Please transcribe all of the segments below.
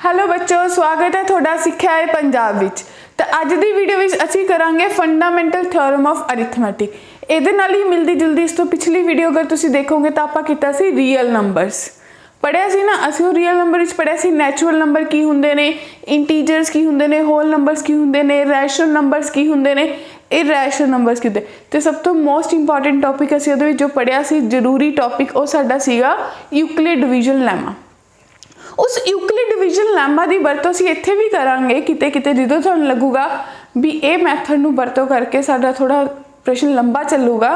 Hello बच्चों, स्वागत है थोड़ा सिक्ख्या है पंजाब विच। तो अज की वीडियो में असी करांगे फंडामेंटल थ्योरम ऑफ अरिथमैटिक। इहदे नाल ही मिलती जुलती इस तो पिछली वीडियो अगर तुसीं देखोगे तो आपां कीता सी रियल नंबरस पढ़िया सी ना। असीं वो रियल नंबर विच पढ़िया सी नैचुरल नंबर की हुंदे ने, इंटीजर्स की हुंदे ने, होल नंबरस की हुंदे ने, रैशनल नंबरस की हुंदे ने, इरैशनल नंबरस की हुंदे। तो सब तो मोस्ट इंपॉर्टेंट टॉपिक असीं उहदे विच जो पढ़िया सी जरूरी टॉपिक वो साडा सीगा यूक्लिड डिवीजन लैमा। उस यूक्लिड डिवीजन लैमा की वरतों असीं इत्थे भी करांगे किते किते जो तुहानूं लगूगा भी ये मैथड नूं वरतों करके साडा थोड़ा प्रश्न लंबा चलूगा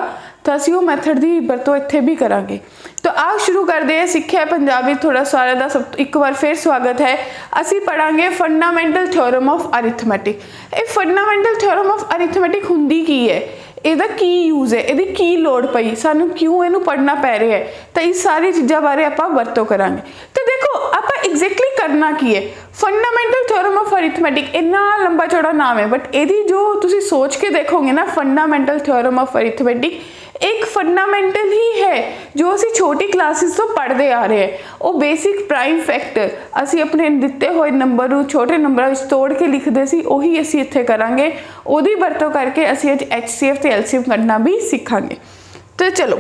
तो असीं वो मैथड की वरतों इत्थे भी करांगे। तो आओ शुरू करते हैं। सिक्ख्या पंजाबी थोड़ा सारे का सब एक बार फिर स्वागत है। असीं पढ़ांगे फंडामेंटल थ्योरम ऑफ अरिथमैटिक। ये फंडामेंटल थ्योरम ऑफ अरिथमैटिक हुंदी की है, ਇਹਦਾ की यूज है, ਇਹਦੀ की लोड़ पई, सानू क्यों ਇਹਨੂੰ पढ़ना पै रहा है, तो इस सारी चीज़ों बारे आपां वरतों करांगे। तो देखो आपां एग्जैक्टली करना की है। फंडामेंटल थ्योरम ऑफ अरिथमैटिक इन्ना लंबा चौड़ा नाम है, बट ਇਹਦੀ जो तुसीं सोच के देखोगे ना फंडामेंटल थ्योरम ऑफ अरिथमैटिक एक फंडामेंटल ही है जो असी छोटी क्लासेस तो पढ़ते आ रहे हैं। वो बेसिक प्राइम फैक्टर असी अपने दिते हुए नंबर को छोटे नंबर में तोड़ के लिखते सी, उही असी इत्थे करांगे। ओदी वरतों करके असी अज HCF ते LCM करना भी सीखांगे। तो चलो,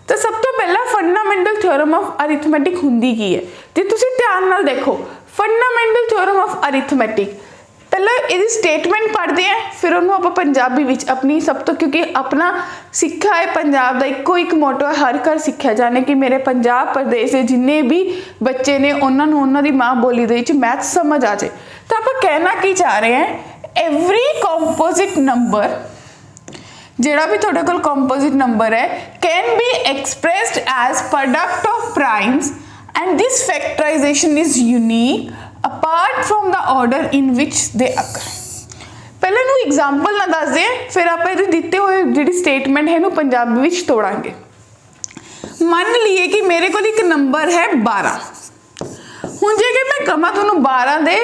तो सब तो पहला फंडामेंटल थ्योरम ऑफ अरिथमैटिक हुंदी की है। जे तुसीं ध्यान नाल देखो फंडामेंटल थ्योरम ऑफ अरिथमैटिक पहले ये स्टेटमेंट पढ़ते हैं, फिर उन्होंने आप पंजाबी विच अपनी सब तो, क्योंकि अपना सिक्खा है पंजाब का इको एक मोटो है हर घर सिक्ख्या जाने कि मेरे पंजाब प्रदेश के जिन्ने भी बच्चे ने उन्होंने माँ बोली दे मैथ समझ आ जाए। तो आप कहना की चाह रहे हैं, एवरी कंपोजिट नंबर जिहड़ा भी तुहाडे कोल कंपोजिट नंबर है can be expressed as product of primes and this factorization is unique apart from the order in which they occur। पहले नूं एग्जाम्पल ना दस दे, फिर आप ये दिते हुए जी स्टेटमेंट है नूं पंजाबी विच तोड़ांगे। मान लीए कि मेरे को एक नंबर है 12। हुण जे कि मैं कहां तुहानूं 12 दे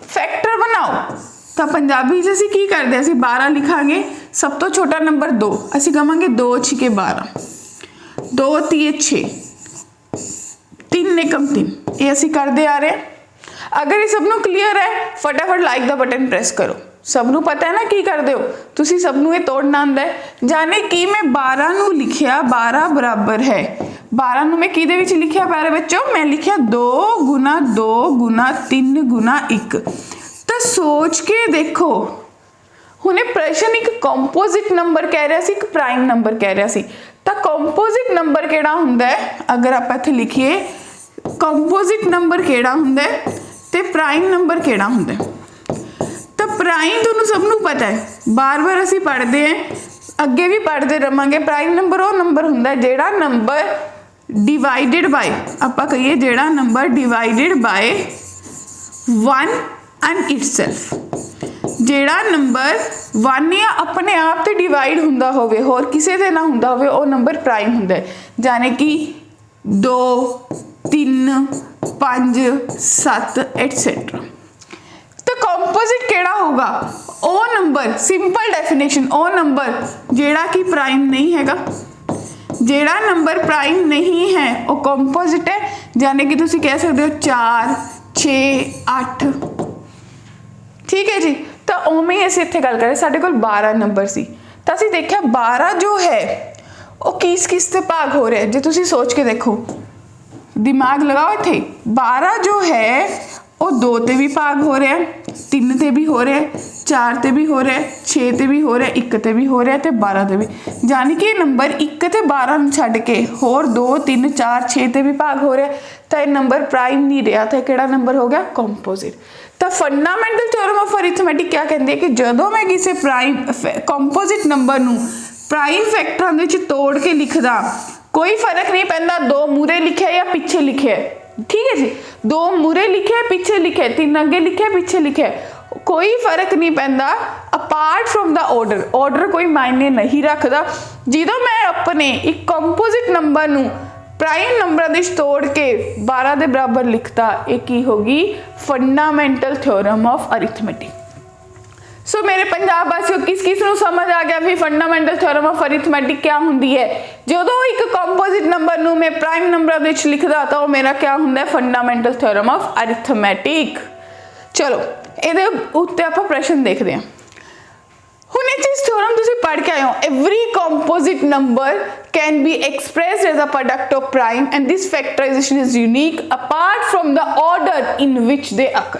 फैक्टर बनाओ तो पंजाबी च असीं की करदे, असीं 12 लिखांगे, सब तो छोटा नंबर 2, असीं कहांगे 2 छिके 12, 2 तीए 6, 3 एकम 3, ये असीं करदे आ रहे हैं। अगर ये सबनों क्लीयर है फटाफट लाइक द बटन प्रेस करो। सबनों पता है ना की करते हो तुसी, सबनों ये तोड़ना आंदा है। जाने कि मैं 12 नूं लिखिया 12 बराबर है 12 नूं मैं किहदे विच लिखिया प्यारे बच्चों, मैं लिखिया 2 गुना 2 गुना 3 गुना 1। तो सोच के देखो हुणे प्रश्न एक कंपोजिट नंबर कह रहा सी, एक प्राइम नंबर कह रहा सी। तो कंपोजिट नंबर किहड़ा हुंदा है, अगर आप इत्थे लिखिए कंपोजिट नंबर किहड़ा हुंदा है ते प्राइम नंबर किहड़ा हुंदा है। तो प्राइम तुहानूं सबनूं पता है, बार बार असीं पढ़ते हैं, अगे भी पढ़ते रहांगे। प्राइम नंबर वो नंबर हुंदा है जिहड़ा नंबर डिवाइडेड बाय, आपां कहिए जिहड़ा number divided by 1 and itself. जिहड़ा नंबर 1 या अपने आप ते डिवाइड हुंदा होवे होर किसे ते ना हुंदा होवे वो नंबर प्राइम हुंदा है। जाने कि 2 3 5 7 एटसेट्रा। तो कंपोजिट केड़ा होगा, ओ नंबर, सिंपल डेफिनेशन, ओ नंबर जेड़ा कि प्राइम नहीं हैगा। जेड़ा नंबर प्राइम नहीं है वो कंपोजिट है। जाने कि तुसी कह सकते हो 4 6 8, ठीक है जी। तो उवें ही असीं इत्थे गल करें, साडे कोल 12 नंबर सी तो असीं देखिया 12 जो है वो किस किस ते भाग हो रहा है। जे तुसी सोच के देखो, दिमाग लगाओ इत्थे, 12 जो है वो 2 ते भी भाग हो रहा है, 3 ते भी हो रहा है, 4 ते भी हो रहा है, 6 ते भी हो रहा है, 1 ते भी हो रहा है ते 12 ते भी। जानी कि नंबर 1 ते 12 नूं छड्ड के होर 2 3 4 6 ते भी भाग हो रहा है, तो यह नंबर प्राइम नहीं रहा, तो किहड़ा नंबर हो गया, कंपोजिट। तो फंडामेंटल थ्योरम ऑफ अरिथमैटिक क्या कहते हैं कि जदों मैं किसी प्राइम कंपोजिट नंबर नूं प्राइम फैक्टरां दे विच तोड़ के लिखदा, कोई फर्क नहीं पैंदा 2 मूरे लिखे या पीछे लिखे, ठीक है जी। 2 मूरे लिखे पीछे लिखे, 3 अगे लिखे पीछे लिखे, कोई फर्क नहीं पैंदा apart from the order. Order कोई मायने नहीं रखता। जो मैं अपने एक कंपोजिट नंबर नूं प्राइम नंबर दे तोड़ के 12 के बराबर लिखता, एक ही होगी फंडामेंटल थ्योरम ऑफ अरिथमैटिक। सो मेरे पंजाब वासियों किस नूं समझ आ गया भी फंडामेंटल थ्योरम ऑफ अरिथमैटिक क्या हुंदी है। जो एक कंपोजिट नंबर नूं मैं प्राइम नंबर विच लिखदा तो वो मेरा क्या हुंदा है, फंडामेंटल थ्योरम ऑफ अरिथमैटिक। चलो इहदे उत्ते आपां प्रश्न देखदे हां। हुण इह चीज़ थ्योरम तुसीं पढ़ के आए हो, every composite number can be expressed as a product of prime and this factorization is unique apart from the order in which they occur.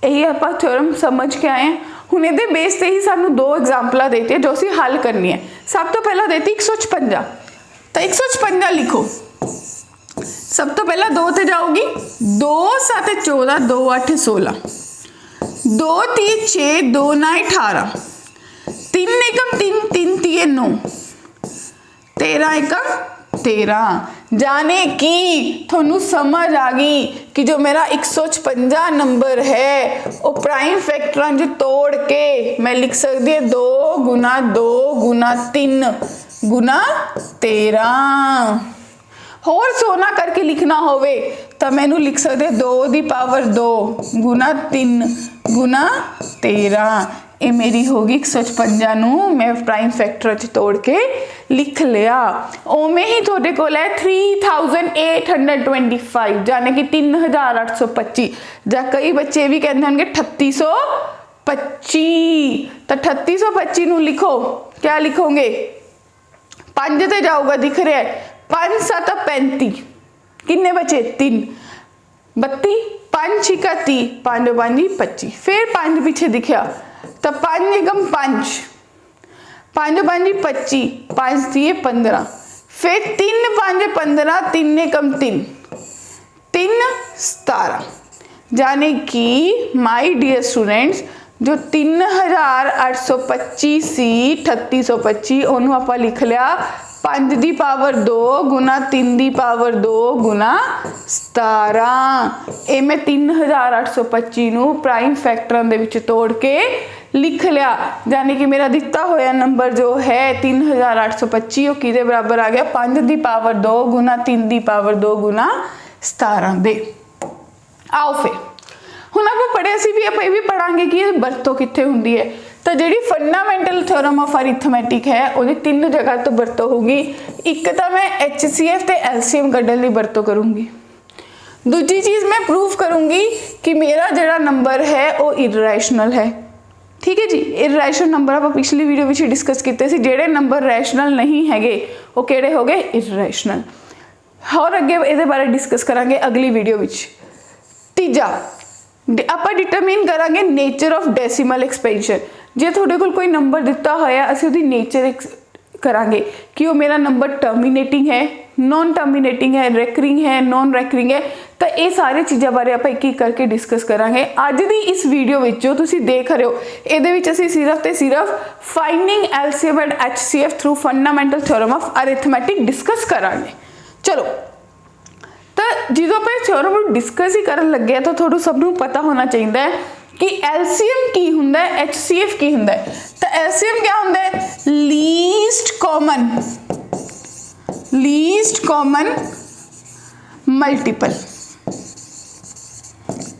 यही आपां थ्योरम समझ के आए हैं। हुण इहदे बेस ते ही सानूं दो एग्जाम्पल देती है जो असीं हल करनी है। सब तो पहला देती 156, तो 156 लिखो। सब तो पहला 2 ते जाओगी, 2 7 14 2 8 16, 2 3 6 2 9 18, 3 एकम 3 3 3 9, 13 एकम 13। जाने की थोनू समझ आ गई कि जो मेरा 156 नंबर है वो प्राइम फैक्टरां जो तोड़ के मैं लिख सकती है 2 गुना 2 गुना 3 गुना 13। होर सोना करके लिखना होवे तो मैनू लिख सकते 2 दी पावर 2 गुना 3 गुना 13। ये मेरी होगी 156 नूं मैं प्राइम फैक्टर च तोड़ के लिख लिया। ओमें ही थोड़े को है 3825 जाने कि 3825, या कई बच्चे भी कहते होंगे 3825। तो 3825 नूं लिखो, क्या लिखोगे, 5 ते जाऊगा दिख रहा है, 5 7 35, किन्ने बचे 3 32, 5 6 30, 5 5 25, फिर 5 पीछे दिखा तो 5 एकम 5, 5 5 25, 5 3 15, फिर 3 5 15, 3 एकम 3 3 17। जाने कि माय डियर स्टूडेंट्स जो 3825 सी 3825 ओनू आपां लिख लिया 5 the power 2 Guna 3 the power 2 गुना 17। ये मैं 3825 नूं प्राइम फैक्टरां दे विच तोड़ के लिख लिया। यानी कि मेरा दिता होया नंबर जो है 3825 वो किहदे बराबर आ गया, 5 the power 2 Guna 3 the power 2 गुना 17 दे। आओ फिर हुण आपां पढ़िया सी भी आपां भी पढ़ांगे कि ये वरतों कित्थे हुंदी है। तो जिहड़ी फंडामेंटल थ्योरम ऑफ अरिथमैटिक है वो 3 जगह तो वरतों होगी। एक तो मैं HCF ते LCM कड्ढण लई वरतों करूँगी। दूजी चीज़ मैं प्रूव करूँगी कि मेरा जिहड़ा नंबर है वो इरैशनल है। ठीक है जी, इरैशनल नंबर आप पिछली वीडियो में डिस्कस किए थे, जिहड़े नंबर रैशनल नहीं हैगे वो किहड़े हो गए, इरैशनल। और अगे इहदे बारे डिस्कस करांगे अगली वीडियो में। तीजा आपां डिटरमिन करांगे नेचर ऑफ डेसीमल एक्सपेंशन। जे तुहाडे कोल कोई नंबर दिता होया असीं उहदी नेचर करांगे कि वो मेरा नंबर टर्मिनेटिंग है, नॉन टर्मिनेटिंग है, रैकरिंग है, नॉन रैकरिंग है। तो ये सारी चीज़ों बारे आप एक करके डिस्कस करांगे। अज दी इस वीडियो में जो तुसीं देख रहे हो ये सिर्फ तो सिर्फ finding LCM and HCF through fundamental theorem of arithmetic discuss करांगे। चलो तो जो आप थ्योरम डिस्कस ही करन लगे तो थोड़ा सबनों पता होना चाहिए कि LCM की हुंदा है, HCF की हुंदा है। तो LCM क्या हुंदा है, लीस्ट कॉमन मल्टीपल।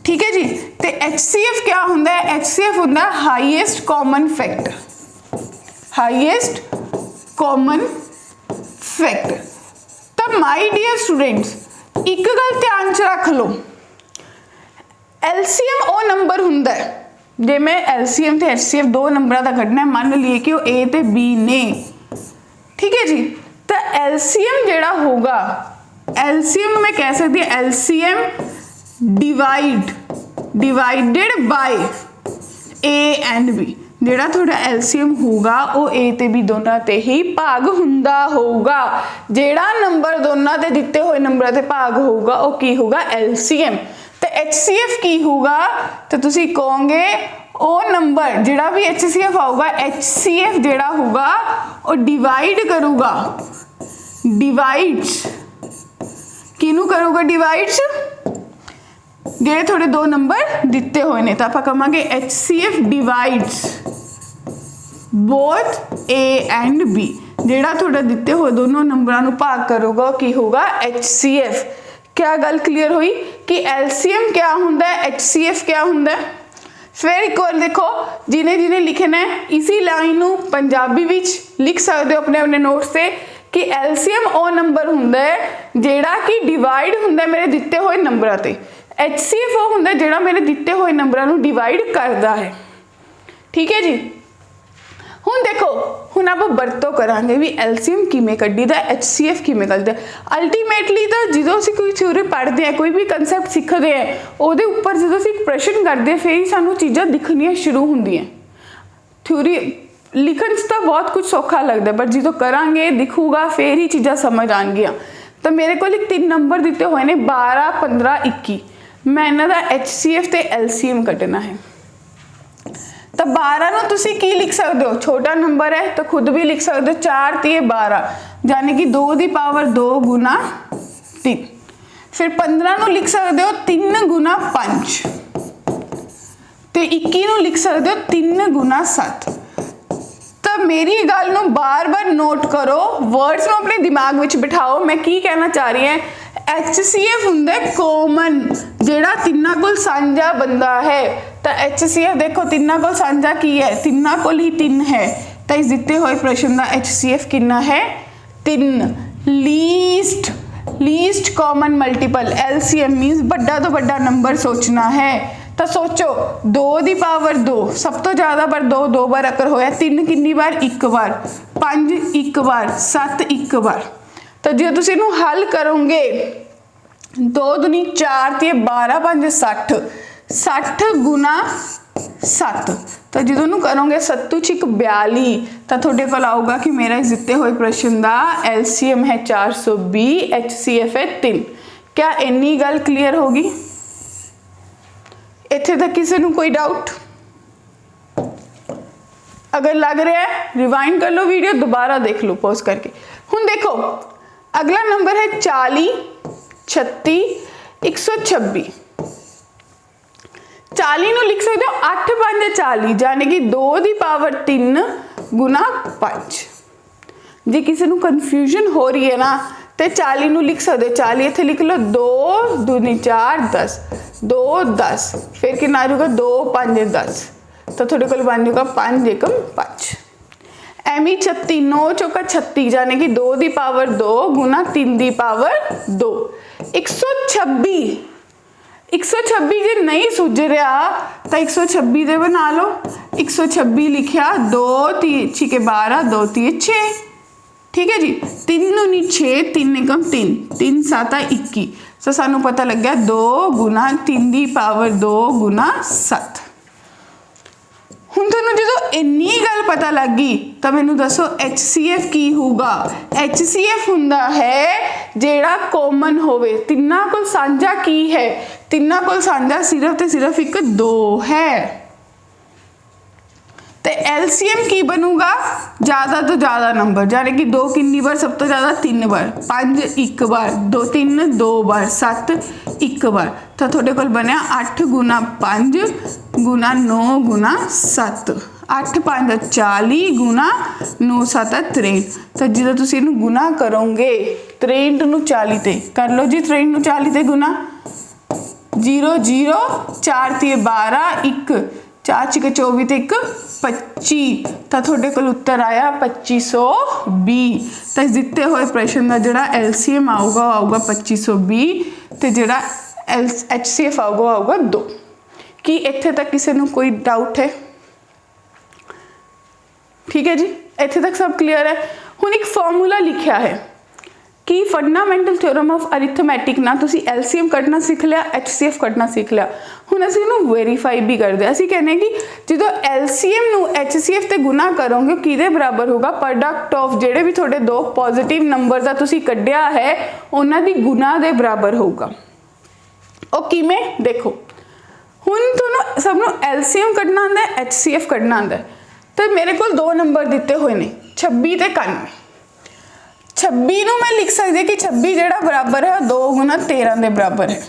ठीक है जी। तो HCF क्या हुंदा है, HCF हुंदा है highest common factor, highest common factor. तो माय डियर स्टूडेंट्स एक गल ध्यान च रख लो, LCM वो नंबर हुंदा है जे मैं LCM ते HCF 2 नंबर का कढ़ना है, मान लीए कि वो A ते B ने। ठीक है जी। तो LCM जेड़ा होगा, LCM मैं कह सकती हूँ LCM divided by A and B। जेड़ा थोड़ा LCM होगा वो A ते B दोनों ते ही भाग हुंदा होगा। जेड़ा नंबर दोनों ते दिते हुए नंबर ते भाग होगा वो की होगा, LCM। तो HCF की होगा तो तुसी कहोगे वो नंबर जेड़ा भी HCF आऊगा, HCF जेड़ा होगा वो डिवाइड करूगा, डिवाइड्स किनू करूगा, डिवाइड्स जेड़े थोड़े 2 नंबर दिते हुए ने। तो आप कहांगे HCF divides both A and B। जेड़ा थोड़ा दिते हुए दोनों नंबरों को भाग करूगा की होगा HCF। क्या गल क्लीयर हुई कि LCM क्या हुंदा है, HCF क्या हुंदा है। फिर एक बार देखो, जिन्हें जिन्हें लिखना है इसी लाइन नू पंजाबी विच लिख सकते हो अपने अपने नोट्स से कि एलसीएम ਉਹ नंबर ਹੁੰਦਾ है ਜਿਹੜਾ कि डिवाइड ਹੁੰਦਾ मेरे दिते हुए नंबरों ते। एचसीएफ ਉਹ ਹੁੰਦਾ ਜਿਹੜਾ मेरे दिते हुए नंबरों ਨੂੰ डिवाइड करता है। ठीक है जी। ਹੁਣ देखो, ਹੁਣ ਆਪਾਂ ਵਰਤੋਂ ਕਰਾਂਗੇ ਵੀ एलसीएम ਕਿਵੇਂ ਕੱਢੀਦਾ, एचसीएफ ਕਿਵੇਂ ਕੱਢੀਦਾ। ਅਲਟੀਮੇਟਲੀ ਤਾਂ ਜਦੋਂ ਅਸੀਂ ਕੋਈ ਥਿਊਰੀ ਪੜ੍ਹਦੇ ਆ, ਕੋਈ ਵੀ ਕਨਸੈਪਟ ਸਿੱਖਦੇ ਆ, ਉਹਦੇ ਉੱਪਰ ਜਦੋਂ ਅਸੀਂ ਪ੍ਰਸ਼ਨ ਕਰਦੇ ਫਿਰ ਹੀ ਸਾਨੂੰ ਚੀਜ਼ਾਂ ਦਿਖਣੀਆਂ ਸ਼ੁਰੂ ਹੁੰਦੀਆਂ। ਥਿਊਰੀ ਲਿਖਣ 'ਚ ਤਾਂ ਬਹੁਤ ਕੁਝ ਸੌਖਾ ਲੱਗਦਾ, ਪਰ ਜਦੋਂ ਕਰਾਂਗੇ ਦਿਖੂਗਾ ਫਿਰ ਹੀ ਚੀਜ਼ਾਂ ਸਮਝ ਆਉਣਗੀਆਂ। ਤਾਂ ਮੇਰੇ ਕੋਲ ਇੱਕ 3 ਨੰਬਰ ਦਿੱਤੇ ਹੋਏ ਨੇ 12, 15, 21। ਮੈਂ ਇਹਨਾਂ ਦਾ एचसीएफ ਤੇ एलसीएम ਕੱਢਣਾ ਹੈ। तो 12 ਨੂੰ ਤੁਸੀਂ ਕੀ ਲਿਖ ਸਕਦੇ ਹੋ, ਛੋਟਾ ਨੰਬਰ ਹੈ ਤਾਂ ਖੁਦ ਵੀ ਲਿਖ ਸਕਦੇ ਹੋ, 4 ਤੇ 12 ਯਾਨੀ ਕਿ 2 ਦੀ ਪਾਵਰ 2 ਗੁਣਾ 3। ਫਿਰ 15 ਨੂੰ ਲਿਖ ਸਕਦੇ ਹੋ 3 ਗੁਣਾ 5 ਤੇ 21 ਨੂੰ ਲਿਖ ਸਕਦੇ ਹੋ 3 ਗੁਣਾ 7। ਤਾਂ ਮੇਰੀ ਗੱਲ ਨੂੰ ਬਾਰ-ਬਾਰ ਨੋਟ ਕਰੋ, ਵਰਡਸ ਨੂੰ ਆਪਣੇ ਦਿਮਾਗ ਵਿੱਚ ਬਿਠਾਓ। ਮੈਂ ਕੀ ਕਹਿਣਾ ਚਾਹ ਰਹੀ ਹਾਂ, एचसीएफ ਹੁੰਦਾ कॉमन ਜਿਹੜਾ ਤਿੰਨਾਂ ਕੋਲ ਸਾਂਝਾ ਬੰਦਾ ਹੈ। ਤਾਂ एचसीएफ देखो ਤਿੰਨਾਂ ਕੋਲ ਸਾਂਝਾ ਕੀ ਹੈ, ਤਿੰਨਾਂ ਕੋਲ ਹੀ 3 ਹੈ। ਤਾਂ ਇਸ ਦਿੱਤੇ ਹੋਏ ਪ੍ਰਸ਼ਨ ਦਾ एचसीएफ ਕਿੰਨਾ ਹੈ, 3। Least common multiple, LCM means ਵੱਡਾ ਤੋਂ ਵੱਡਾ ਨੰਬਰ ਸੋਚਣਾ ਹੈ। ਤਾਂ सोचो 2 ਦੀ ਪਾਵਰ 2 ਸਭ ਤੋਂ ਜ਼ਿਆਦਾ ਵਾਰ 2 2 ਵਾਰ ਅਕਰ ਹੋਇਆ, 3 ਕਿੰਨੀ ਵਾਰ, 1 ਵਾਰ, 5 1 ਵਾਰ, 7 1 ਵਾਰ। तो जो तुम इनू हल करोगे 2 दूनी 4 ते 12 5 60, 60 गुना 7। तो जो इनू करोगे 7 6 42, तो थोड़े को आऊगा कि मेरा इस दिते हुए प्रश्न का एलसीएम है 420, एचसीएफ है 3। क्या इन्नी गल क्लीयर होगी? इत्थे तक किसी नू कोई डाउट? अगर लग रहा है रिवाइंड कर लो वीडियो, दोबारा देख लो पॉज करके। हुण देखो अगला नंबर है 40, 36, 126। 40 ਨੂੰ ਲਿਖ ਸਕਦੇ ਹੋ 8 5 40 ਯਾਨੀ ਕਿ 2 ਦੀ ਪਾਵਰ 3 ਗੁਣਾ 5। ਜੇ ਕਿਸੇ ਨੂੰ ਕਨਫਿਊਜ਼ਨ ਹੋ ਰਹੀ ਹੈ ਨਾ ਤੇ 40 ਨੂੰ ਲਿਖ ਸਕਦੇ ਹੋ, 40 ਇੱਥੇ ਲਿਖ ਲਓ, 2 दूनी 4 10, 2 10, ਫਿਰ ਕਿੰਨਾ ਆ ਜਾਊਗਾ 2 5 10। ਤਾਂ ਤੁਹਾਡੇ ਕੋਲ ਬਣ ਜਾਊਗਾ 5 ਏਕਮ 5। एमी 36, 9 चौका 36 यानी कि 2 की पावर 2 गुना 3 की पावर 2। 126 जे नहीं सूझ रहा तो 126 दे बना लो। 126 लिखिया 2 6 12, 2 3 6। ठीक है जी। 3 दूनी 6, 3 एकम 3, 3 7 21। तो सानू पता लग गया 2 गुना 3 की पावर 2 गुना 7। ਹੁਣ ਤੁਹਾਨੂੰ ਜਦੋਂ ਇੰਨੀ ਗੱਲ ਪਤਾ ਲੱਗ ਗਈ ਤਾਂ ਮੈਨੂੰ ਦੱਸੋ एचसीएफ ਕੀ ਹੋਊਗਾ। एचसीएफ ਹੁੰਦਾ ਹੈ ਜਿਹੜਾ ਕਾਮਨ ਹੋਵੇ, ਤਿੰਨਾਂ ਕੋਲ ਸਾਂਝਾ ਕੀ ਹੈ, ਤਿੰਨਾਂ ਕੋਲ ਸਾਂਝਾ ਸਿਰਫ ਤੇ ਸਿਰਫ ਇੱਕ 2 ਹੈ। ਤੇ एलसीएम ਕੀ ਬਣੂਗਾ, ਜ਼ਿਆਦਾ ਤੋਂ ਜ਼ਿਆਦਾ ਨੰਬਰ ਯਾਨੀ ਕਿ 2 ਕਿੰਨੀ ਵਾਰ, ਸਭ ਤੋਂ ਜ਼ਿਆਦਾ 3 ਵਾਰ, 5 1 ਵਾਰ, 2 3 2 ਵਾਰ, 7 1 ਵਾਰ। ਤਾਂ ਤੁਹਾਡੇ ਕੋਲ ਬਣਿਆ 8 ਗੁਣਾ 5 गुना 9 गुना 7, 8 5 40 गुना 9 7 63। तो जो तुम इनू गुना करोगे 63 नू 40 ते कर लो जी, 63 नू 40 ते गुना 0 0 4 ते 12 1 4 6 24 ते 1 25। तो थोड़े को उत्तर आया 2520। तो इस दिते हुए प्रश्न का जोड़ा एलसीएम आऊगा 2520 तो जोड़ा एचसीएफ आऊगा 2। कि इत्थे तक किसी को कोई डाउट है? ठीक है जी, इत्थे तक सब क्लीयर है। हुण एक फॉर्मूला लिखा है कि फंडामेंटल थ्योरम ऑफ अरिथमैटिक ना तुसी एलसीएम कटना सीख लिया, एचसीएफ कटना सीख लिया। हुण असीं इहनूं वेरीफाई भी करदे, असीं कहने कि जो एलसीएम नूं एचसीएफ ते गुना करोगे किहदे बराबर होगा, प्रोडक्ट ऑफ जिहड़े भी तुहाडे 2 पॉजिटिव नंबर दा तुसी कढिया है उन्हां दी गुना दे बराबर होगा। ओ किवें देखो, हुण तुहानूं सब नूं एलसीएम कढना आंदा है, एचसीएफ कढना आंदा है। तो मेरे को 2 नंबर दिते हुए ने 26 ते 91। 26 नूं मैं लिख सकदी कि 26 जिहड़ा बराबर है 2 गुना 13 के बराबर है,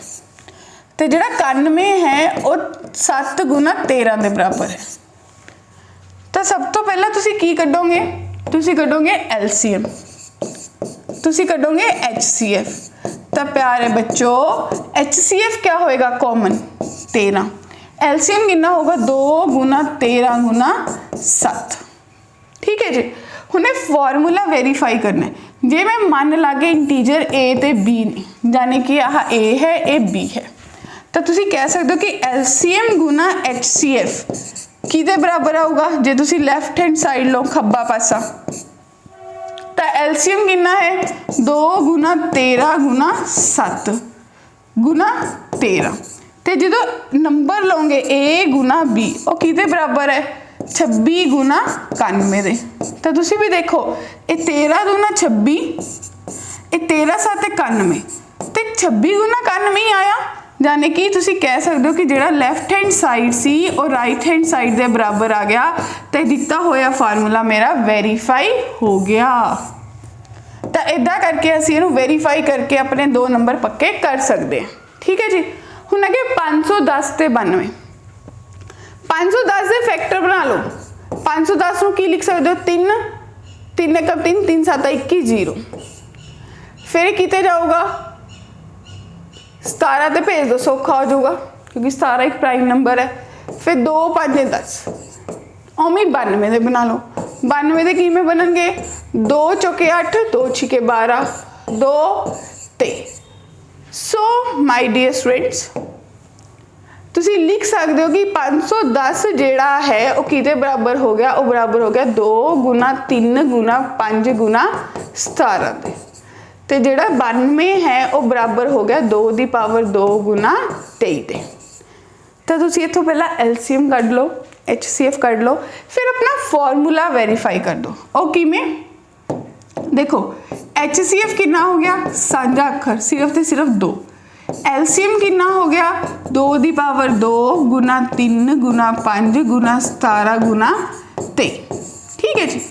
तो जिहड़ा 91 है वो 7 गुना 13 के बराबर है। तो सब तो पहला तुसी की कढोगे, तुसी कढोगे एलसीएम, तुसी कढोगे एचसीएफ। तो प्यारे बच्चों एचसीएफ क्या होएगा, कॉमन 13, एलसीएम कितना होगा 2 गुना 13 गुना 7। ठीक है जी। हुणे फॉर्मूला वेरीफाई करना है। जे मैं मन लागे इंटीजर ए ते बी ने, यानी कि आह ए है ए बी है, तो तुसी कह सकते हो कि एलसीएम गुना एचसीएफ किहदे बराबर आऊगा। जे तुसी लैफ्ट हैंड साइड लो खब्बा पासा, तो एलसीएम कितना है 2 गुना 13 गुना 7 गुना 13। तो जो नंबर लोगे ए गुना बी वो किहदे बराबर है 26 गुना 91 दे। तो तुसी भी देखो ये 13 गुना 26, ये 13 7 91, तो 26 गुना 91 ही आया। यानी कि तुसी कह सकते हो कि जो लैफ्ट हैंड साइड सी और राइट हैंड साइड के बराबर आ गया, तो दिता होया फार्मूला मेरा वेरीफाई हो गया। तो इदा करके असीं इहनूं वेरीफाई करके अपने 2 नंबर पक्के कर सकते हैं। ठीक है जी। हुण अगे 510 ते 92, 510 के फैक्टर बना लो। 510 को की लिख सकते हो 3 3 1 3 3 7 21 0। फिर किते जाऊगा 17 ते भेज दो, सौखा हो जाऊगा क्योंकि 17 एक प्राइम नंबर है। फिर 2 5 10 ओमी 92 दे बना लो। 92 दे किवें बननगे 2 चौके 8 2 छिके 12 2 23। सो माय डियर स्टूडेंट्स तुसी लिख सकते हो कि 510 जेड़ा है वो किते बराबर हो गया, वो बराबर हो गया 2 गुना 3 गुना 5 गुना 17 दे। ते जेड़ा 92 है वो बराबर हो गया 2 दी पावर 2 गुना 23 दे। तो तुसी इत्थों पहला एलसीएम कढ लो, एचसीएफ कढ लो, फिर अपना फॉर्मूला वेरीफाई कर दो। ओ किवें देखो एचसीएफ कितना हो गया साझा अखर सिर्फ ते सिर्फ 2। एलसीएम कितना हो गया 2 दी पावर 2 गुना 3 गुना 5 गुना 17 गुना 23। ठीक है जी।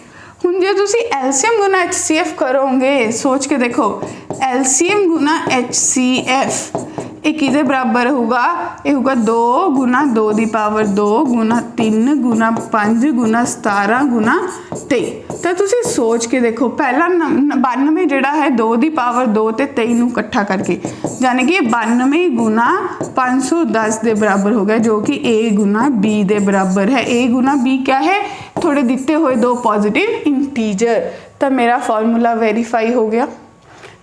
हुण जे तुसी एलसीएम गुना एचसीएफ करोगे, सोच के देखो एलसीएम गुना एचसीएफ ये किहदे बराबर होगा, ये होगा 2 गुना 2 दी पावर 2 गुना 3 गुना 5 गुना 17 गुना 23। तो तुसी सोच के देखो पहला 92 जेड़ा है 2 दी पावर 2 ते 23 नूं इकट्ठा करके, यानी कि 92 गुना 510 दे बराबर हो गया, जो कि ए गुना बी दे बराबर है। ए गुना बी क्या है, थोड़े दिते हुए 2 पॉजिटिव इंटीजर। तो मेरा फॉर्मूला वेरीफाई हो गया।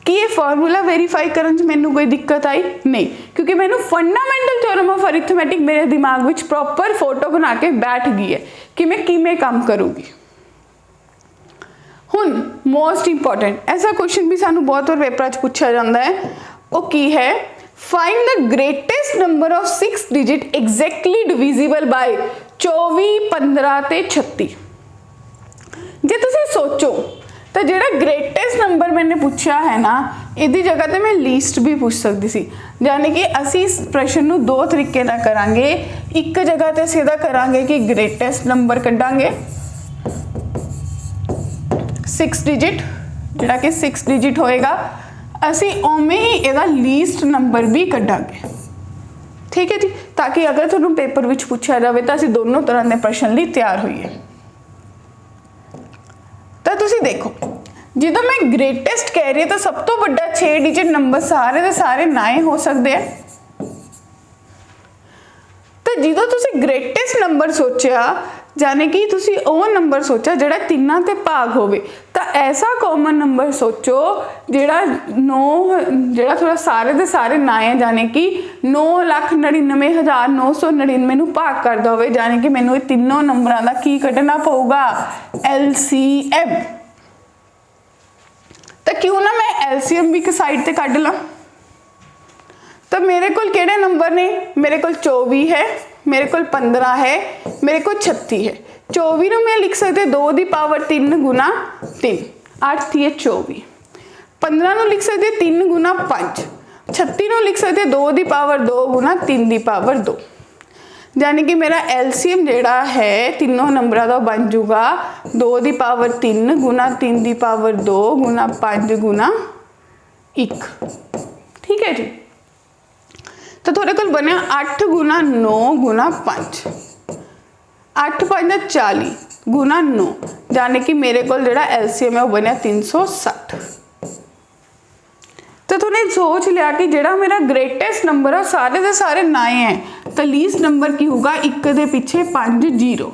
कि ये फॉर्मूला वेरीफाई करने मैनू कोई दिक्कत आई नहीं, क्योंकि मैनू फंडामेंटल थ्योरम ऑफ अरिथमेटिक मेरे दिमाग में प्रॉपर फोटो बना के बैठ गई है कि मैं किमें काम करूँगी। हुण मोस्ट इंपॉर्टेंट ऐसा क्वेश्चन भी सानू बहुत बार पेपर पूछा जाता है, वो की है find the greatest number of 6 digit exactly divisible by 24 15 ते 36। जे तुसीं सोचो तो जो ग्रेटेस्ट नंबर मैंने पूछा है ना, इहदी जगह ते मैं लीस्ट भी पूछ सकती सी। यानी कि असी इस प्रश्न नूं 2 तरीके नाल करांगे। एक जगह ते असीं इहदा करांगे कि ग्रेटेस्ट नंबर कड्डांगे 6 डिजिट, जिहड़ा कि 6 डिजिट होएगा, असी उवें ही इहदा लीस्ट नंबर भी कड्डांगे। ठीक है जी। ताकि अगर तुहानूं पेपर विच पूछा जाए तो असीं दोनों तरह के प्रश्न लई तैयार होईए। तो तुसी देखो जो मैं ग्रेटेस्ट कह रही हूँ तो सब तो बड़ा 6 डिजिट नंबर सारे के सारे 9 हो सकते हैं। तो जो तुसी ग्रेटेस्ट नंबर सोचा, यानी कि तुसी वो नंबर सोचा जिहड़ा 3 ते भाग होवे, तो ऐसा कॉमन नंबर सोचो जिहड़ा 9 जिहड़ा थोड़ा सारे के सारे 9 है, यानी कि 9,99,999 नूं भाग करदा होवे, यानी कि मैनूं ये तीनों नंबरां दा की कढना पऊगा एलसीएम। तो क्यों ना मैं एलसीएम भी एक साइड ते कढ ला। तो मेरे को किहड़े नंबर ने, मेरे को 24 है, मेरे को 15 है, मेरे को 36 है। 24 नूं मैं लिख सकते 2 दी पावर 3 गुना 3 8 थी 24। 15 नूं लिख सकते 3 गुना 5। 36 नूं लिख सकते 2 the power 2 Guna 3 the power 2। यानी कि मेरा एलसीएम जेड़ा है तीनों नंबरों का बन जूगा 2 the power 3 Guna 3 the power 2 गुना 5 गुना 1। ठीक है जी। तो थोड़े को बनया 8 गुना 9 गुना 5, 8 5 40 गुना 9, यानी कि मेरे को जो एलसीएम है वो बनया 360। तो थोड़ा हमने सोच लिया कि ਜਿਹੜਾ मेरा ग्रेटेस्ट नंबर है सारे के सारे 9 है, तो लीस्ट नंबर की होगा 1 ਦੇ ਪਿੱਛੇ 5 0।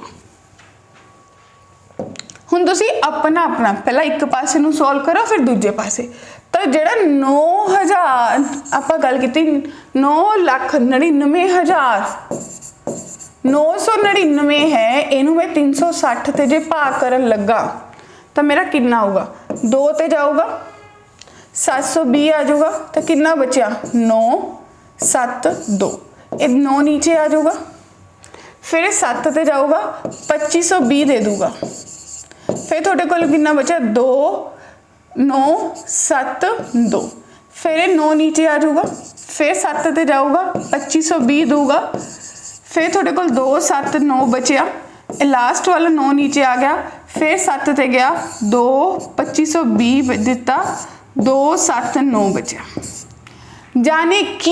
ਹੁਣ ਤੁਸੀਂ ਆਪਣਾ ਪਹਿਲਾਂ ਇੱਕ ਪਾਸੇ ਨੂੰ ਸੋਲਵ ਕਰੋ ਫਿਰ ਦੂਜੇ ਪਾਸੇ। ਤਾਂ ਜਿਹੜਾ 9000 ਆਪਾਂ ਗੱਲ ਕੀਤੀ 9,99,999 है, ਇਹਨੂੰ मैं 360 ਤੇ ਜੇ ਭਾਗ ਕਰਨ ਲੱਗਾ ਤਾਂ ਮੇਰਾ ਕਿੰਨਾ ਆਊਗਾ? 2 ਤੇ ਜਾਊਗਾ 720 आ जाऊगा, तो कितना बचा 9 7 2, ये 9 नीचे आ जाऊगा, फिर 7 ते जाऊगा 2520 दे दूंगा, फिर थोड़े को कितना बचा 2 9 7 2, फिर 9 नीचे आ जाऊगा, फिर 7 ते जाऊगा 2520 दूंगा, फिर थोड़े को 2 7 9 बचा, लास्ट वाला 9 नीचे आ गया, फिर 7 ते गया 2 2520 दिता 2 7 9 बचा, जाने कि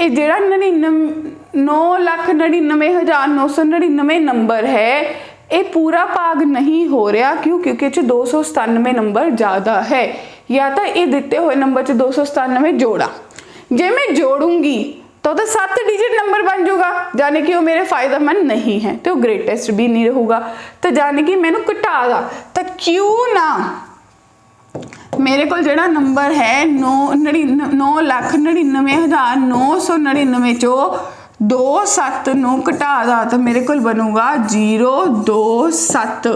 ये जेड़ा 9,99,999 नंबर है ये पूरा भाग नहीं हो रहा। क्यों? क्योंकि 297 नंबर ज़्यादा है, या तो ये दिते हुए नंबर 297 जोड़ा, जे मैं जोड़ूंगी तो 7 डिजिट नंबर बन जाऊगा, जाने कि वो मेरे फायदेमंद नहीं है, तो ग्रेटेस्ट भी नहीं रहूगा, तो जाने कि मैंने घटा दा, तो क्यों ना मेरे को जेड़ा नंबर है 9,99,999 चो 2 7 9 घटा दा, तो मेरे को बनूगा 0 2 7,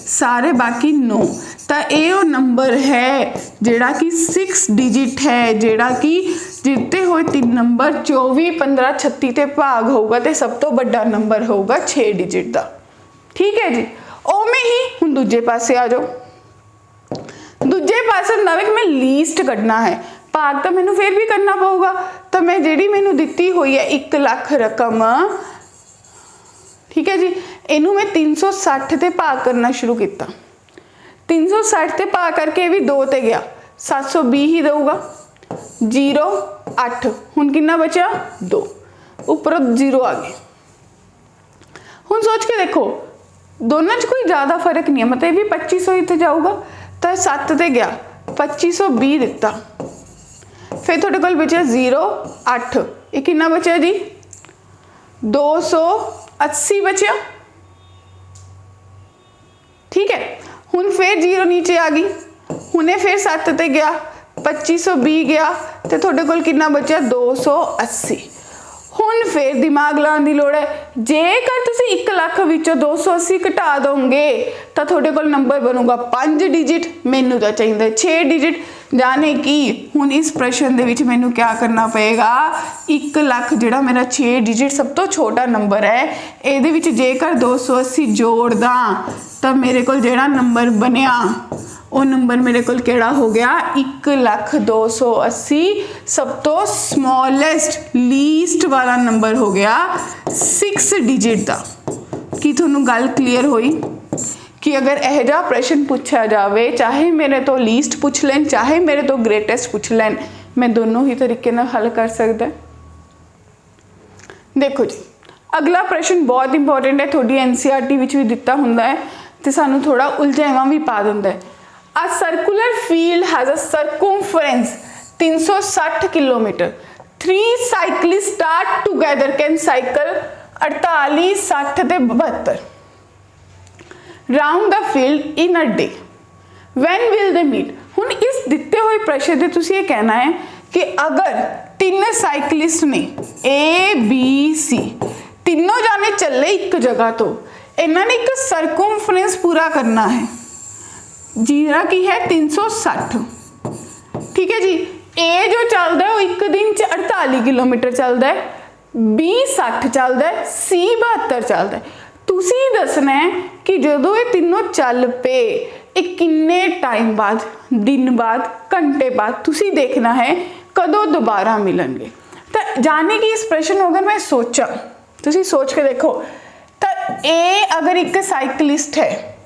सारे बाकी 9, तो ये नंबर है जेड़ा कि 6 डिजिट है, जेड़ा कि जिते हुए 3 नंबर 24 15 36 ते भाग होगा, तो सब तो बड़ा नंबर होगा 6 डिजिट का। ठीक है जी, ओवें ही हुण दूजे पासे आ जाओ। दूजे पासे ਹੁੰਦਾ ਵੇ ਕਿ मैं लीस्ट ਕੱਢਣਾ है, भाग तो मैंने फिर भी करना पऊगा, तो मैं जी मैंने दी हुई है 1 लाख रकम, ठीक है जी, इनू मैं 360 ते भाग करना शुरू किया, 360 ते भाग करके भी 2 ते गया 720 ही दूगा 0 8, हुण कितना बचा 2, ऊपर 0 आ गए। हुण सोच के देखो दोनों च कोई ज़्यादा फर्क नहीं है, मतलब ये भी 2500 ही तो जाऊगा, तो 7 ते गया 2520 दिता, फिर थोड़े को बचा 0 8, ये कितना बचा जी 280 बचा। ठीक है, हुण फिर 0 नीचे आ गई, हुणे फिर 7 ते गया 2520 गया, तो थोड़े को कितना बचा 280। हुण फिर दिमाग लाने की लोड़ है, जेकर तुसी 1 लाख विचों 280 घटा दोगे तो थोड़े को नंबर बनूगा 5 डिजिट, मैनू तो चाहिए 6 डिजिट, जाने कि हुण इस प्रश्न दे विच मैनू क्या करना पएगा 1 लाख जिहड़ा मेरा 6 डिजिट सब तो छोटा नंबर है, इहदे विच जेकर 280 जोड़ दा तो मेरे को जिहड़ा नंबर बनिया वो नंबर मेरे को केड़ा हो गया 1,280, सब तो स्मॉलेस्ट लीस्ट वाला नंबर हो गया 6 डिजिट का। कि थोनू गल क्लीयर हुई कि अगर यह जा प्रश्न पूछा जाए, चाहे मेरे तो लीस्ट पूछ लें चाहे मेरे तो ग्रेटेस्ट पूछ लें, मैं दोनों ही तरीके नाल हल कर सकदा। देखो जी अगला प्रश्न बहुत इंपॉर्टेंट है, थोड़ी NCERT विच भी दिता हुंदा है ते सानू थोड़ा उलझावां भी पा दिंदा है। A circular field has a circumference 360 kilometre, 3 cyclists start together can cycle 48 60 ते 72 round the field in a day, when will they meet। हुण इस दिते हुए प्रश्न दे तुसीं ये कहना है कि अगर 3 साइकिलिस्ट ने ABC, तीनों जाने चले एक जगह तो इन्होंने एक सर्कमफ्रेंस पूरा करना है जीरा की है 360। ठीक है जी, ए जो चलता है वो एक दिन च 48 किलोमीटर चलता है, बी 60 चलता है, सी 72 चलता है। तुसी दसना है कि जो ये तीनों चल पे एक किन्ने टाइम बाद, दिन बाद, घंटे बाद तुसी देखना है कदों दोबारा मिलणगे। तो जाने कि इस प्रश्न अगर मैं सोचा, तुसी सोच के देखो, तो ए अगर एक साइकिलिस्ट है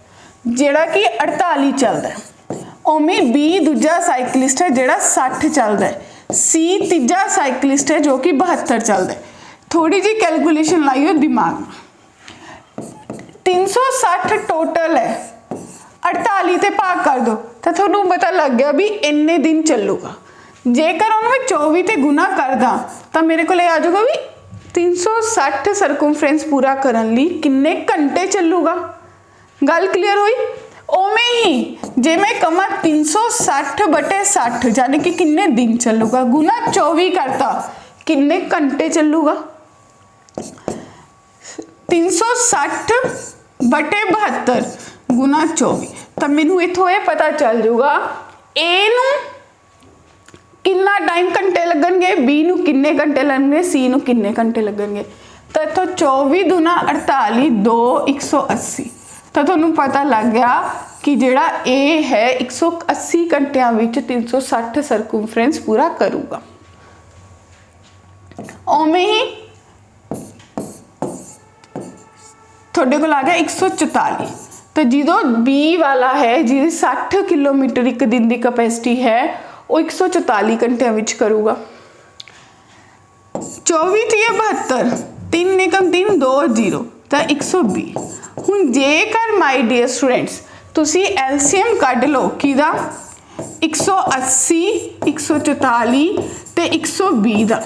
जेड़ा कि 48 चलता है, उमें बी दूजा साइकिलिस्ट है जेड़ा 60 चलता है, सी तीजा साइकिलिस्ट है जो कि 72 चलता है। थोड़ी जी कैलकुलेशन लाइयो दिमाग में, 360 टोटल है, 48 ते भाग कर दो तो थोनू पता लग गया भी इन्ने दिन चलूगा। जेकर उन्होंने मैं 24 ते गुना कर दा तो मेरे को आ जाऊगा भी 360 ਸਰਕਮਫਰੈਂਸ पूरा करने लिए किन्ने घंटे चलूगा। गल क्लीयर हुई। उवें ही जे मैं कमा 360 बटे 60 यानी कि किन्ने दिन चलूगा, गुना 24 करता किन्ने घंटे चलूगा। 360 बटे 72 गुना 24 तो मैनू इथों ये पता चल जाऊगा ए नू कितना टाइम घंटे लगणगे, बी नू किन्ने घंटे लगणगे, सी नू किन्ने घंटे लगणगे। तो इथों 24 दूना 48 2 180 तो तुहानू पता लग गया कि जिहड़ा ए है 180 घंटिया विच 360 ਸਰਕਮਫਰੈਂਸ पूरा करूगा। उवें ही थोड़े को आ गया 144 तो जो बी वाला है जिसकी 60 किलोमीटर एक दिन की कैपेसिटी है वो 144 घंटिया विच करूगा। 24 3 72 3 एकम 3 2 0 तो 120। हुण जेकर माय डियर स्टूडेंट्स तुसी एलसीएम कढ लो किदा 180 144 ते 120 दा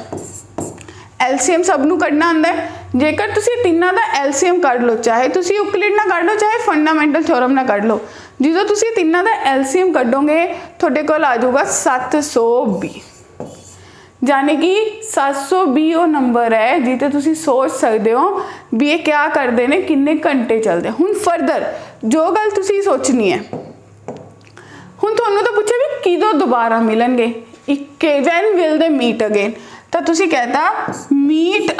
एलसीएम सबनू कढ़ना आंदा है। जेकर तुसी तिन्ना दा एलसीएम कढ़ लो, चाहे तुसी यूक्लिड ना कढ़ लो चाहे फंडामेंटल थ्योरम ना कढ़ लो, जो तुसी तिन्ना दा एलसीएम कढ़ोगे थोड़े कोल आ जाऊगा 720 यानी कि 720 वो नंबर है जिते तुसी सोच सकते हो भी ये क्या करते हैं, किन्ने घंटे चलते। हुण फरदर जो गल तुसी सोचनी है, हुण तुहानू तो पूछे भी किदों दोबारा मिलणगे, when will they meet again, तो तुसी कहता मीट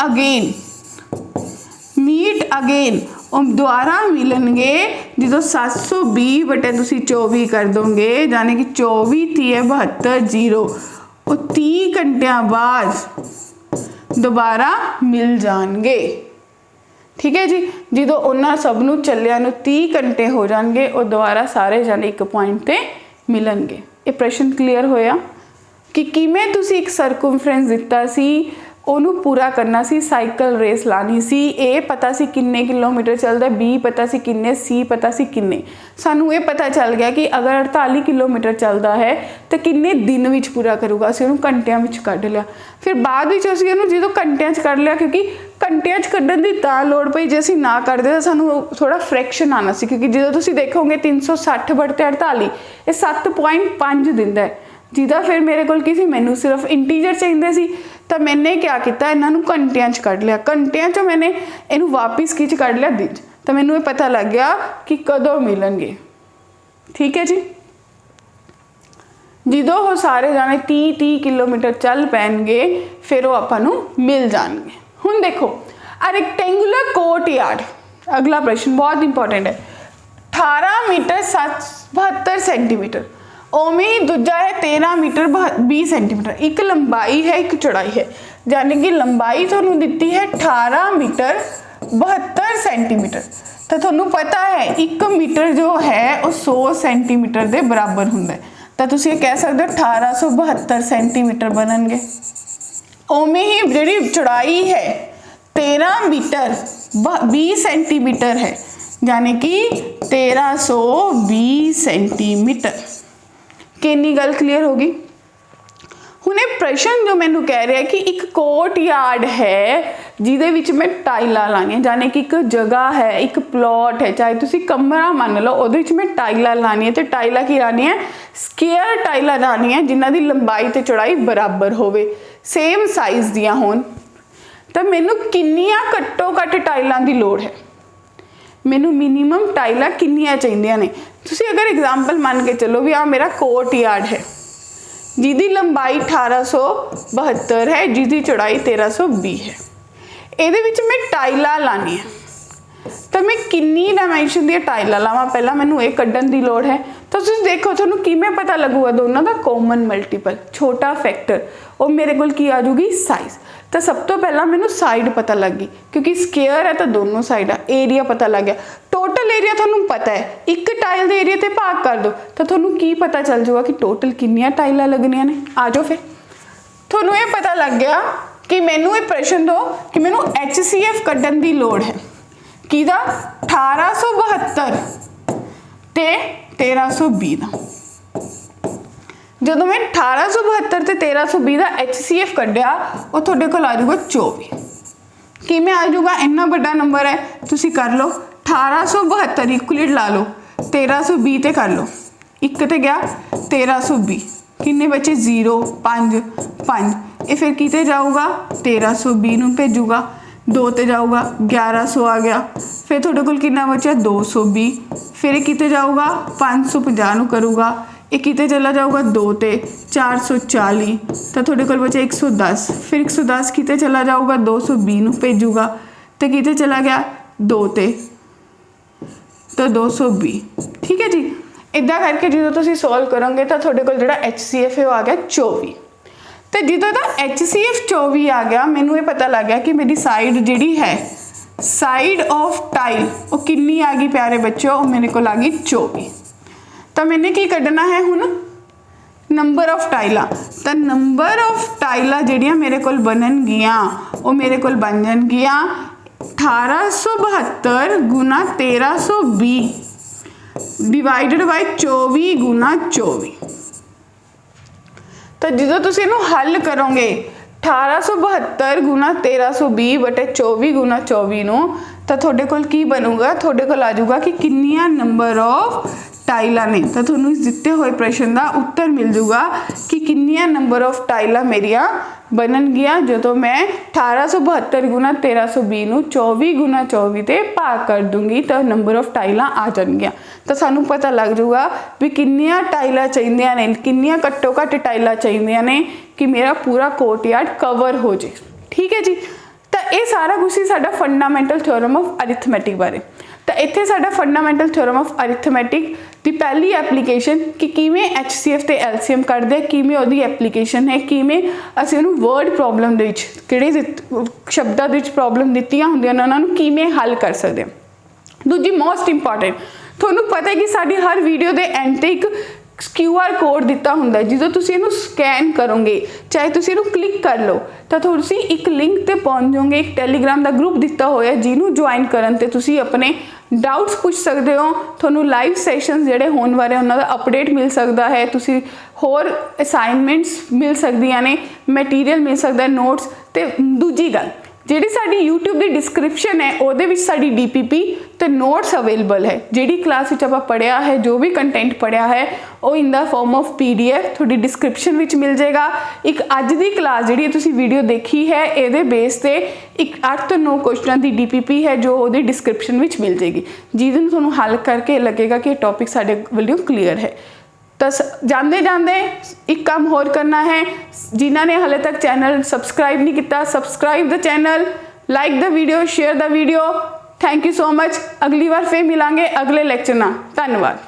अगेन और दोबारा मिलणगे जो 720 बटे तुसी 24 कर दोगे यानी कि 24 30 72 0 वो 30 घंटिया बाद दोबारा मिल जाएंगे। ठीक है जी, जो उन्होंने सबनू चलिया 30 घंटे हो जाएंगे और दोबारा सारे जाने एक पॉइंट पे मिलणगे। ये प्रश्न क्लीयर होया कि किवें तुसी एक ਸਰਕਮਫਰੈਂਸ दिता सी ਉਹਨੂੰ पूरा करना सी, साइकिल रेस लानी सी, ए पता सी किन्ने किलोमीटर चलता, बी पता सी किन्ने, सी पता सी किन्ने। सानू ये पता चल गया कि अगर 48 किलोमीटर चलता है तो किन्ने दिन विच पूरा करूगा, असीं उहनूं घंटियां विच कढ लिया। फिर बाद विच असीं इहनूं जो घंटियां च कढ लिया क्योंकि घंटियां च कढण दी तां लोड़ पई जे असीं ना करदे तां सानू थोड़ा फ्रैक्शन आना सी, क्योंकि जो तुसीं देखोगे 360 बटे 48 ये 7.5 दिंदा है, जिदा फिर मेरे कोल की सी मैनू सिर्फ इंटीजर चाहिए सी तो मैंने क्या किया इन्हों घंटिया कढ़ लिया, घंटिया चो मैंने इनू वापिस की कढ़ लिया दिन, तो मैनू ये पता लग गया कि कदों मिलणगे। ठीक है जी, जो वो सारे जाने 30 किलोमीटर चल पैणगे फिर वो आपां नू मिल जाएंगे। हुण देखो आ रेक्टेंगुलर कोर्ट यार्ड, अगला प्रश्न बहुत इंपॉर्टेंट है, 18 मीटर 72 सेंटीमीटर, ओवें ही दूजा है 13 मीटर 20 सेंटीमीटर, एक लंबाई है एक चौड़ाई है, यानी कि लंबाई तुहानू दिती है 18 मीटर 72 सेंटीमीटर। तो तुहानू पता है 1 मीटर जो है वो 100 सेंटीमीटर के बराबर हुंदा है, तो तुसीं कह सकते हो 1872 सेंटीमीटर बनणगे। ओवें ही जिहड़ी चौड़ाई है 13 मीटर 20 सेंटीमीटर है, यानी कि 1320 सेंटीमीटर। कितनी गल क्लीयर होगी। हुणे प्रश्न जो मैनू कह रहा है कि एक कोर्ट यार्ड है जिहदे विच मैं टाइलां लानियां, यानी कि एक जगह है एक प्लॉट है, चाहे तुसीं कमरा मान लो उहदे विच मैं टाइलां लानियां, तो टाइलां की लानियां स्क्वेयर टाइलां लानियां जिन्हां दी लंबाई ते चौड़ाई बराबर होवे, सेम साइज़ दियां होण। तो मैनू किन्नियां घट्टो घट्ट टाइलां दी लोड़ है, मैनू मिनीमम टाइलां किन्नियां चाहीदियां ने। तुसीं अगर एग्जाम्पल मान के चलो भी मेरा कोर्ट यार्ड है जिसकी लंबाई 1872 है, जिसकी चौड़ाई 1320 है, ये मैं टाइलां लानी है, तो मैं किन्नी डायमेंशन दी टाइलां लावां, पहला मैनू ये कड्ढण दी लोड़ है। तो तुसीं देखो तुहानू किवें पता लगूगा दोनों का कॉमन मल्टीपल छोटा फैक्टर, और मेरे कोल की आ जाऊगी साइज़। तो सब तो पहला मैनू साइड पता लग गई क्योंकि स्क्वेयर है तो दोनों साइड है, एरिया पता लग गया, टोटल एरिया तुहानू पता है, एक टाइल के एरिया ते भाग कर दो तो तुहानू की पता चल जाऊगा कि टोटल किन्नियां टाइलां लगनियां ने। आ जाओ फिर तुहानू ये पता लग गया कि मैनू ये प्रश्न दो कि मैनू HCF कड्ढण दी लोड़ है किदा 1872 ते 1320 दा। ਜਦੋਂ ਮੈਂ 1872 ਤੇ 1320 ਦਾ HCF ਕੱਢਿਆ ਉਹ ਤੁਹਾਡੇ ਕੋਲ ਆ ਜਾਊਗਾ 24। ਕਿਵੇਂ ਆ ਜਾਊਗਾ? ਇੰਨਾ ਵੱਡਾ ਨੰਬਰ ਹੈ, ਤੁਸੀਂ ਕਰ ਲਓ 1872 ਇਕੁਅਲਟ ਲਾ ਲਓ 1320 ਤੇ ਕਰ ਲਓ, 1 ਤੇ ਗਿਆ 1320, ਕਿੰਨੇ ਬਚੇ 0 5 5, ਇਹ ਫਿਰ ਕਿਤੇ ਜਾਊਗਾ 1320 ਨੂੰ ਭੇਜੂਗਾ, 2 ਤੇ ਜਾਊਗਾ 1100 ਆ ਗਿਆ, ਫਿਰ ਤੁਹਾਡੇ ਕੋਲ ਕਿੰਨਾ ਬਚਿਆ 220, ਫਿਰ ਇਹ ਕਿਤੇ ਜਾਊਗਾ 550 ਨੂੰ ਕਰੂਗਾ, ਇਹ ਕਿਤੇ ਚਲਾ ਜਾਊਗਾ 2 ਤੇ 440, ਤਾਂ ਤੁਹਾਡੇ ਕੋਲ ਬਚਿਆ 110, ਫਿਰ 110 ਕਿਤੇ ਚਲਾ ਜਾਊਗਾ 220 ਨੂੰ ਭੇਜੂਗਾ, ਤੇ ਕਿਤੇ ਚਲਾ ਗਿਆ 2 ਤੇ ਤਾਂ 220। ਠੀਕ ਹੈ ਜੀ, ਇੱਦਾਂ ਕਰਕੇ ਜਦੋਂ ਤੁਸੀਂ ਸੋਲਵ ਕਰੋਗੇ ਤਾਂ ਤੁਹਾਡੇ ਕੋਲ ਜਿਹੜਾ HCF ਹੈ ਉਹ ਆ ਗਿਆ 24। ਤੇ ਜਦੋਂ ਦਾ HCF 24 ਆ ਗਿਆ, ਮੈਨੂੰ ਇਹ ਪਤਾ ਲੱਗ ਗਿਆ ਕਿ ਮੇਰੀ ਸਾਈਡ ਜਿਹੜੀ ਹੈ ਸਾਈਡ ਆਫ ਟਾਈਲ ਉਹ ਕਿੰਨੀ ਆ ਗਈ ਪਿਆਰੇ ਬੱਚੋ, ਉਹ ਮੇਰੇ ਕੋਲ ਆ ਗਈ 24। ਤਾਂ ਮੈंने ਕੀ ਕੱਢਣਾ ਹੈ ਹੁਣ? ਨੰਬਰ ਆਫ ਟਾਈਲਾਂ। ਤਾਂ ਨੰਬਰ ਆਫ ਟਾਈਲਾਂ ਜਿਹੜੀਆਂ ਮੇਰੇ ਕੋਲ ਬਣਨਗੀਆਂ ਉਹ ਮੇਰੇ ਕੋਲ ਬਣ ਜਾਣਗੀਆਂ 1872 ਗੁਣਾ 1320 डिवाइडेड बाय 24 गुना 24। तो जो तुम इनू हल करोगे 1872 गुना 1320 बटे 24 गुना 24 नू, तो थोड़े कोल की बनूगा? थोड़े कोल आ जाऊगा कि किन्निया नंबर ऑफ टाइलां ने। तो थोनू इस दिते हुए प्रश्न का उत्तर मिल जाऊगा कि किन्निया नंबर ऑफ टाइलां मेरिया बननगियां जो मैं 1872 गुना 1320 नू 24 गुना 24 ते भाग कर दूंगी, तो नंबर ऑफ टाइलां आ जाएंगियां। तो सानू पता लग जाऊगा भी किन्निया टाइलां चाहिए ने, किन्निया घट्टो घट्ट टाइलां चाहिए ने कि मेरा पूरा कोर्टयार्ड कवर हो जाए। ठीक है जी, तो ये सारा कुछ ही साडा फंडामेंटल थ्योरम ऑफ अरिथमैटिक बारे। तो इत्थे साडा फंडामेंटल थ्योरम ऑफ अरिथमैटिक की पहली एप्लीकेशन कि किवें HCF ते LCM कढदे आ, किवें ओहदी एप्लीकेशन है, किवें असीं उहनूं वर्ड प्रॉब्लम दे विच किहड़े शब्दां दे विच प्रॉब्लम दित्तियां हुंदियां ने उहनां नूं किवें हल कर सकदे आ। दूजी मोस्ट इंपॉर्टेंट, तुहानूं पता है कि साडी हर वीडियो दे एंड ते एक QR कोड दिता हुंदा है, जो तुसीं इहनूं स्कैन करोगे चाहे तुसीं इहनूं क्लिक कर लो तो तुसीं एक लिंक ते पहुंच जाओगे। एक टैलीग्राम का ग्रुप दिता होया जिन्होंने ज्वाइन करन ते तुसीं अपने डाउट्स पूछ सकते हो, तुहानूं लाइव सैशनस जिहड़े होने वाले उन्हां दा अपडेट मिल सकता है, तुसीं होर असाइनमेंट्स मिल सकदियां ने, मटीरियल मिल सकता है, नोट्स। ते दूजी गल जिहड़ी साडी यूट्यूब की डिस्क्रिप्शन है उहदे विच साडी DPP ते नोट्स अवेलेबल है। जिहड़ी क्लास विच आपां पढ़िया है, जो भी कंटेंट पढ़िया है वो in the form of PDF थोड़ी डिस्क्रिप्शन विच मिल जाएगा। एक अज दी क्लास जिहड़ी तुसीं वीडियो देखी है इहदे बेस ते एक 8 ਤੋਂ 9 क्वेश्चन की DPP है जो उहदी डिस्क्रिप्शन विच मिल जाएगी, जिहदे नूं तुहानूं हल करके लगेगा कि टॉपिक साडे वल्लों क्लीयर है। तो जाते जाते एक काम होर करना है, जिन्होंने हाले तक चैनल सबसक्राइब नहीं किया, subscribe the channel, like the video, share the video. Thank you so much. अगली बार फिर मिलांगे अगले लेक्चर ना। धन्यवाद।